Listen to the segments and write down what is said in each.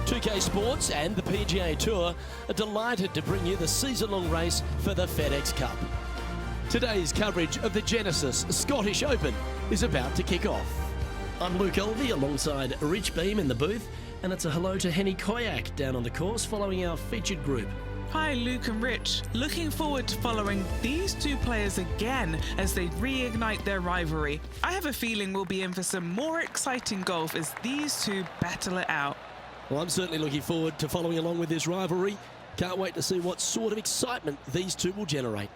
Pga Sports and the PGA Tour are delighted to bring you the season-long race for the FedEx Cup. Today's coverage of the Genesis Scottish Open is about to kick off. I'm Luke Elvey alongside Rich Beam in the booth, and it's a hello to Henny Koyak down on the course following our featured group. Hi Luke and Rich, looking forward to following these two players again as they reignite their rivalry. I have a feeling we'll be in for some more exciting golf as these two battle it out. Well, I'm certainly looking forward to following along with this rivalry. Can't wait to see what sort of excitement these two will generate.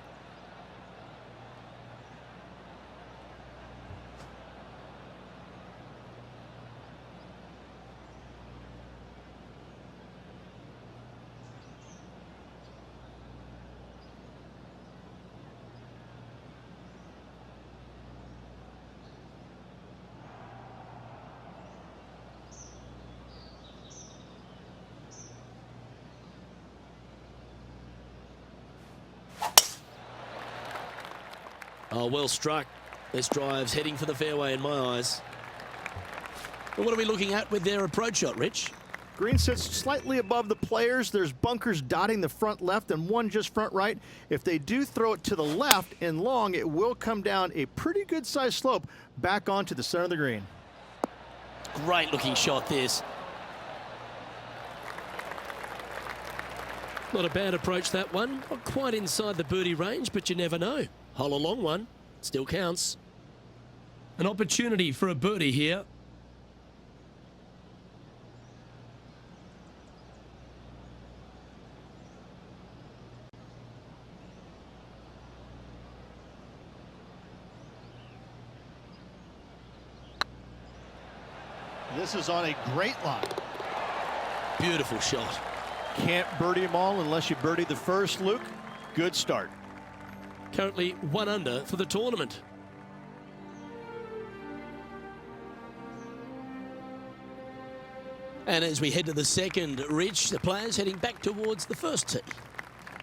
Oh, well struck. This drive's heading for the fairway in my eyes. And what are we looking at with their approach shot, Rich? Green sits slightly above the players. There's bunkers dotting the front left and one just front right. If they do throw it to the left and long, it will come down a pretty good sized slope back onto the center of the green. Great looking shot this. Not a bad approach, that one. Not quite inside the birdie range, but you never know. Hole a long one, still counts. An opportunity for a birdie here. This is on a great line. Beautiful shot. Can't birdie them all unless you birdie the first, Luke. Good start. Currently 1 under for the tournament. And as we head to the second, Rich, the players heading back towards the first tee.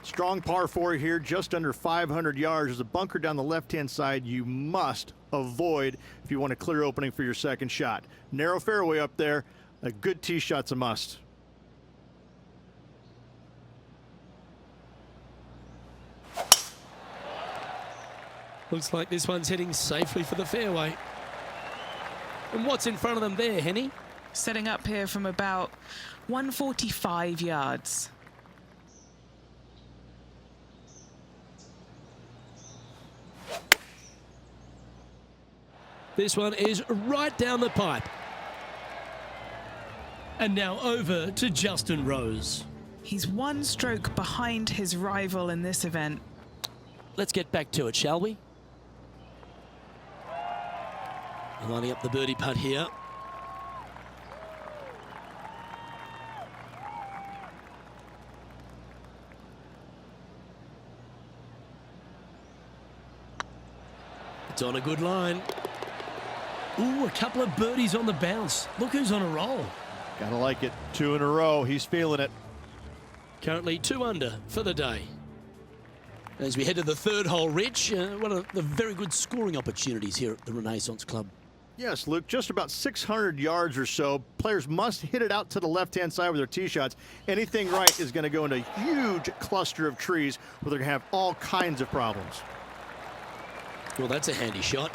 Strong par 4 here, just under 500 yards. There's a bunker down the left-hand side you must avoid if you want a clear opening for your second shot. Narrow fairway up there. A good tee shot's a must. Looks like this one's heading safely for the fairway. And what's in front of them there, Henny? Setting up here from about 145 yards. This one is right down the pipe. And now over to Justin Rose. He's 1 stroke behind his rival in this event. Let's get back to it, shall we? Lining up the birdie putt here. It's on a good line. Ooh, a couple of birdies on the bounce. Look who's on a roll. Gotta like it. 2 in a row. He's feeling it. Currently 2 under for the day. As we head to the third hole, Rich, one of the very good scoring opportunities here at the Renaissance Club. Yes, Luke, just about 600 yards or so. Players must hit it out to the left-hand side with their tee shots. Anything right is going to go in a huge cluster of trees where they're going to have all kinds of problems. Well, that's a handy shot.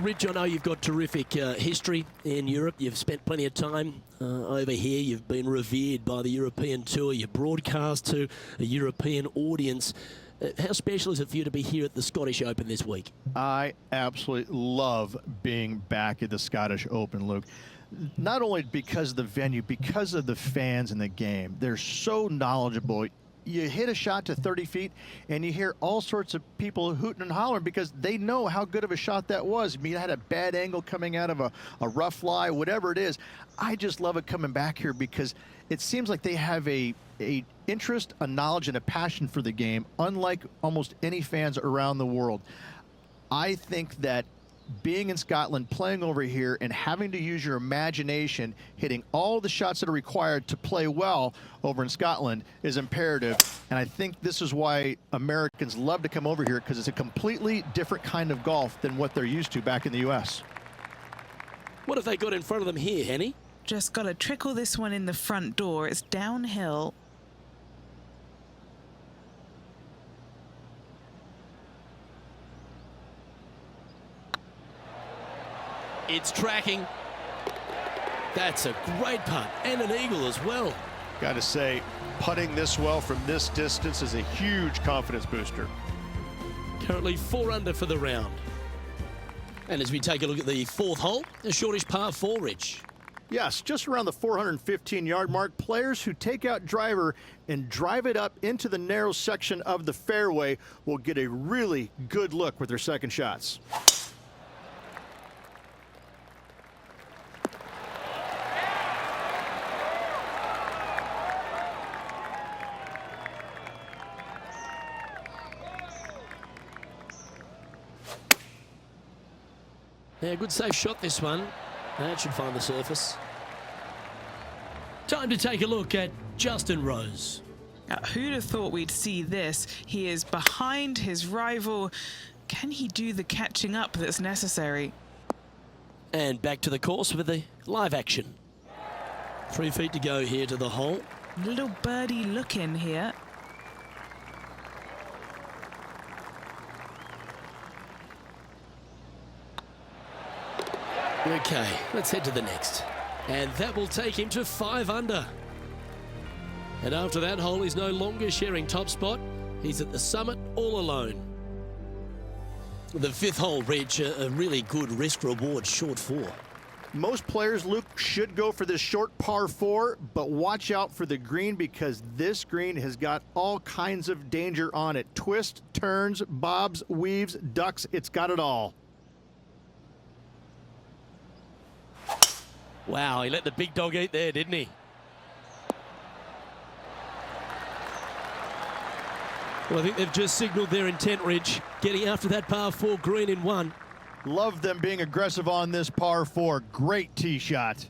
Rich, I know you've got terrific history in Europe. You've spent plenty of time over here. You've been revered by the European Tour. You broadcast to a European audience. How special is it for you to be here at the Scottish Open this week? I absolutely love being back at the Scottish Open, Luke. Not only because of the venue, because of the fans in the game. They're so knowledgeable. You hit a shot to 30 feet and you hear all sorts of people hooting and hollering because they know how good of a shot that was. I mean, it had a bad angle coming out of a rough lie, whatever it is. I just love it coming back here because it seems like they have a interest, a knowledge, and a passion for the game, unlike almost any fans around the world. I think that being in Scotland, playing over here, and having to use your imagination, hitting all the shots that are required to play well over in Scotland is imperative. And I think this is why Americans love to come over here, because it's a completely different kind of golf than what they're used to back in the U.S. What have they got in front of them here, Henny? Just got to trickle this one in the front door. It's downhill. It's tracking. That's a great putt, and an eagle as well. Got to say, putting this well from this distance is a huge confidence booster. Currently 4 under for the round. And as we take a look at the 4th hole, a shortish par 4, Rich. Yes, just around the 415-yard mark. Players who take out driver and drive it up into the narrow section of the fairway will get a really good look with their second shots. Yeah, good safe shot this one. That should find the surface. Time to take a look at Justin Rose. Who'd have thought we'd see this? He is behind his rival. Can he do the catching up that's necessary? And back to the course with the live action. 3 feet to go here to the hole. Little birdie look in here. Okay, let's head to the next. And that will take him to 5 under. And after that hole, he's no longer sharing top spot. He's at the summit all alone. The 5th hole, Rich, a really good risk-reward short 4. Most players, Luke, should go for this short par 4, but watch out for the green, because this green has got all kinds of danger on it. Twists, turns, bobs, weaves, ducks, it's got it all. Wow, he let the big dog eat there, didn't he? Well, I think they've just signalled their intent, Rich, getting after that par 4 green in 1. Love them being aggressive on this par 4. Great tee shot.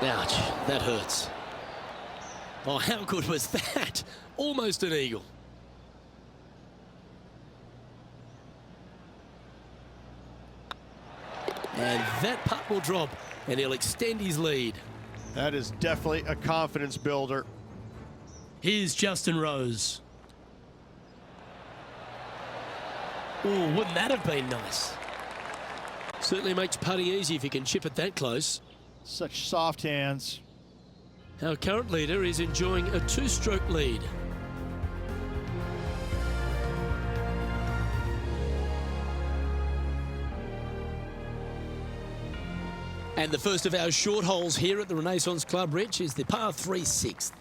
Ouch, that hurts. Oh, how good was that? Almost an eagle. And that putt will drop, and he'll extend his lead. That is definitely a confidence builder. Here's Justin Rose. Oh, wouldn't that have been nice? Certainly makes putting easy if you can chip it that close. Such soft hands. Our current leader is enjoying a 2-stroke lead. And the first of our short holes here at the Renaissance Club, Rich, is the par 3 6th.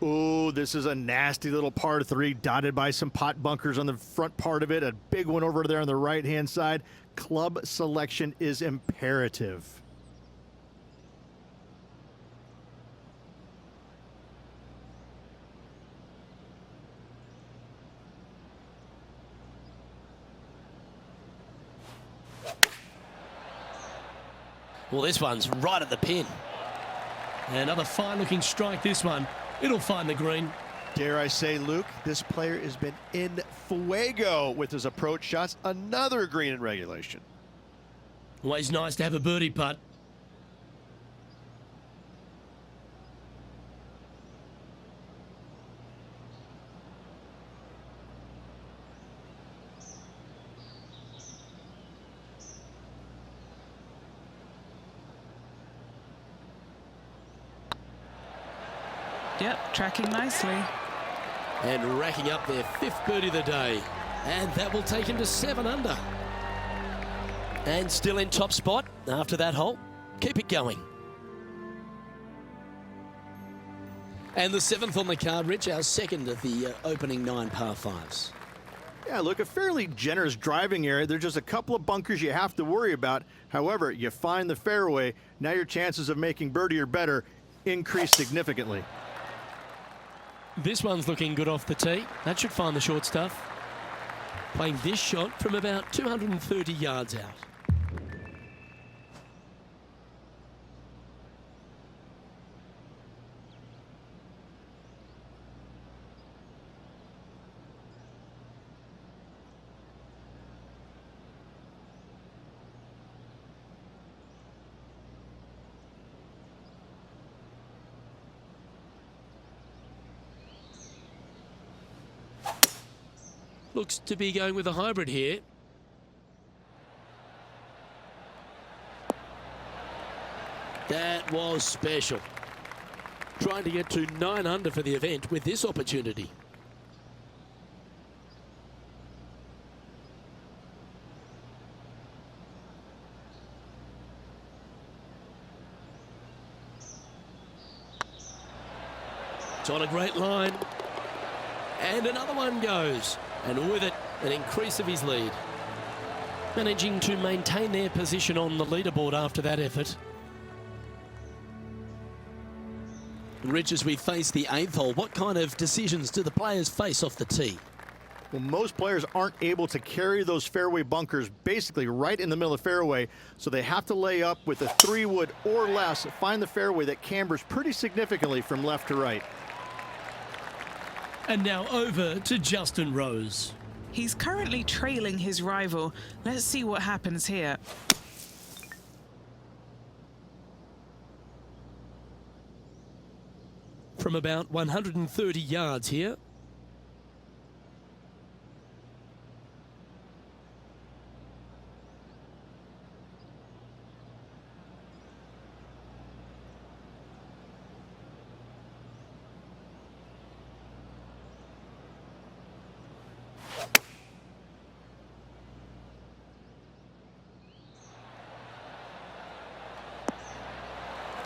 Oh, this is a nasty little par 3 dotted by some pot bunkers on the front part of it. A big one over there on the right-hand side. Club selection is imperative. Well, this one's right at the pin. And another fine-looking strike, this one. It'll find the green. Dare I say, Luke, this player has been in fuego with his approach shots. Another green in regulation. Always nice to have a birdie putt. Yep, tracking nicely. And racking up their 5th birdie of the day. And that will take him to 7 under. And still in top spot after that hole. Keep it going. And the 7th on the card, Rich, our second of the opening 9 par 5s. Yeah, look, a fairly generous driving area. There's just a couple of bunkers you have to worry about. However, you find the fairway. Now your chances of making birdie or better increase significantly. This one's looking good off the tee. That should find the short stuff. Playing this shot from about 230 yards out. Looks to be going with a hybrid here. That was special. Trying to get to 9 under for the event with this opportunity. It's on a great line. And another one goes. And with it, an increase of his lead. Managing to maintain their position on the leaderboard after that effort. Rich, as we face the 8th hole, what kind of decisions do the players face off the tee? Well, most players aren't able to carry those fairway bunkers basically right in the middle of the fairway, so they have to lay up with a 3-wood or less, find the fairway that cambers pretty significantly from left to right. And now over to Justin Rose. He's currently trailing his rival. Let's see what happens here. From about 130 yards here.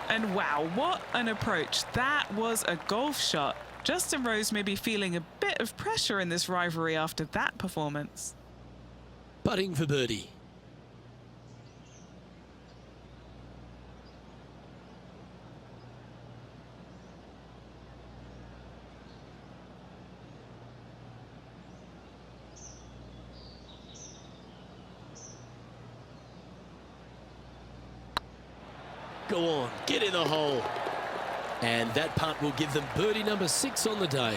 And wow, what an approach. That was a golf shot. Justin Rose may be feeling a bit of pressure in this rivalry after that performance. Putting for birdie. Go on, get in the hole. And that putt will give them birdie number 6 on the day.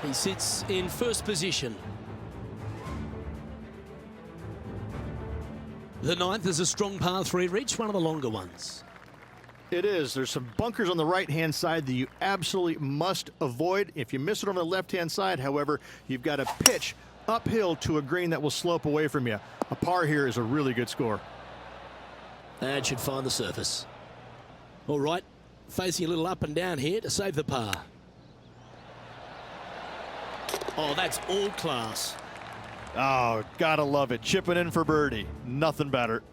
He sits in first position. The 9th is a strong par 3 reach, one of the longer ones. It is. There's some bunkers on the right-hand side that you absolutely must avoid. If you miss it on the left-hand side, however, you've got to pitch uphill to a green that will slope away from you. A par here is a really good score. That should find the surface. All right, facing a little up and down here to save the par. Oh, that's all class. Oh, gotta love it. Chipping in for birdie. Nothing better.